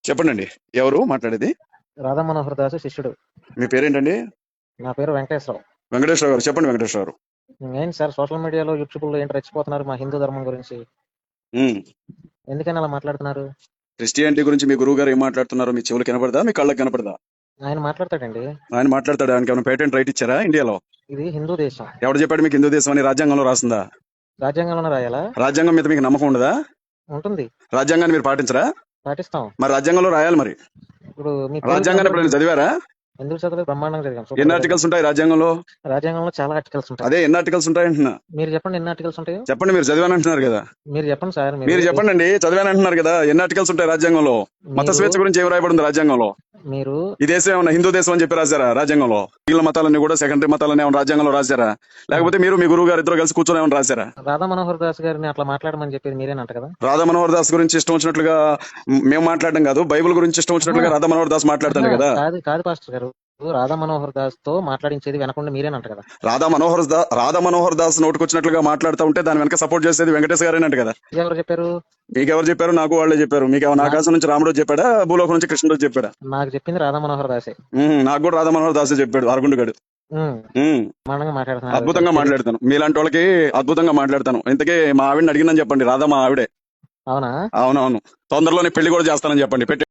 చెప్పండి. ఎవరు మాట్లాడేది? రాధా మనోహర్ దాస్ శిష్యుడు. మీ పేరేంటండి? నా పేరు వెంకటేశ్వరరావు. వెంకటేశ్వర గారు. చెప్పండి వెంకటేశ్వర గారు. ఏంటి సార్ సోషల్ మీడియాలో, యూట్యూబ్లో ఏంటి రెచ్చిపోతున్నారు మా హిందూ ధర్మం గురించి? ఉమ్. ఎందుకని అలా మాట్లాడుతున్నారు? క్రిస్టియానిటీ గురించి మీ గురువు గారు ఏం మాట్లాడుతున్నారో మీ చెవులు కనపడదా, మీ కళ్ళకి కనపడదా? ఆయన మాట్లాడతాడండి. ఆయన మాట్లాడతాడు. ఆయనకి ఏమైనా పేటెంట్ రైట్ ఇచ్చారా ఇండియాలో? ఇది హిందూ దేశం. ఎవడు చెప్పాడు మీకు హిందూ దేశం అని? రాజ్యాంగంలో రాసిందా? రాజ్యాంగంలోనే రాయాలా? రాజ్యాంగం మీద మీకు నమ్మకం ఉండదా? ఉంటుంది. రాజ్యాంగాన్ని మీరు పాటించరా? పాటిస్తాం. మరి రాజ్యాంగంలో రాయాలి. మరి ఇప్పుడు మీ రాజ్యాంగాన్ని ఎప్పుడైనా చదివారా? ఎందుకు చదవలేదు? బ్రహ్మాండంగా చదివాం. ఎన్ని సూపర్ ఆర్టికల్స్ ఉంటాయి రాజ్యాంగంలో? రాజ్యాంగంలో చాలా ఆర్టికల్స్ ఉంటాయి. అదే ఎన్ని ఆర్టికల్స్ ఉంటాయంటున్నా. మీరు చెప్పండి ఎన్ని ఆర్టికల్స్ ఉంటాయో. చెప్పండి. మీరు చదివానంటున్నారు కదా. మీరు చెప్పండి సార్. మీరు చెప్పండి అండి. చదివానంటున్నారు కదా. ఎన్ని ఆర్టికల్స్ ఉంటాయి రాజ్యాంగంలో? మత స్వేచ్ఛ గురించి ఏం రాయబడింది రాజ్యాంగంలో? మీరు ఈ దేశం ఏమన్నా హిందూ దేశం అని చెప్పి రాశారా రాజ్యాంగంలో? మిగిలిన మతాలన్నీ కూడా సెకండరీ మతాలన్నీ ఏమన్నా రాజ్యాంగంలో రాశారా? లేకపోతే మీరు మీ గురువు గారు ఇద్దరు కలిసి కూర్చొని ఏమన్నా రాశారా? రాధా మనోహర్ దాస్ గారిని అట్లా మాట్లాడమని చెప్పేది మీరేనంట కదా. రాధా మనోహర్ దాస్ గురించి ఇష్టం వచ్చినట్లుగా మేము మాట్లాడడం కాదు, బైబిల్ గురించి ఇష్టం వచ్చినట్లుగా రాధా మనోహర్ దాస్ మాట్లాడతాడు కదా. కాదు కాదు పాస్టర్ గారు, రాధా మనోహర్ దాస్ తో మాట్లాడించేది వినకుండా మీరేనంట కదా. రాధా మనోహర్ దాస్ నోటుకొచ్చినట్లుగా మాట్లాడుతూ ఉంటే దాని వెనక సపోర్ట్ చేసేది వెంకటేష్ గారేనంట కదా. ఎవరు చెప్పారు? మీకెవరు చెప్పారు? నాకు వాళ్ళే చెప్పారు. మీకు ఏమైనా ఆకాశం నుంచి రాముడు చెప్పాడా, భూలోకం నుంచి కృష్ణుడు చెప్పాడా? నాకు చెప్పింది రాధా మనోహర్ దాసే. నాకు కూడా రాధా మనోహర్ దాసే చెప్పాడు. అరగుండుగాడు. అద్భుతంగా మాట్లాడతాను. మీలాంటి వాళ్ళకి అద్భుతంగా మాట్లాడతాను. ఇంతకీ మా ఆవిడని అడిగిందని చెప్పండి. రాధా మా ఆవిడే. అవునా? అవునవును. తొందరలోనే పెళ్లి కూడా చేస్తానని చెప్పండి.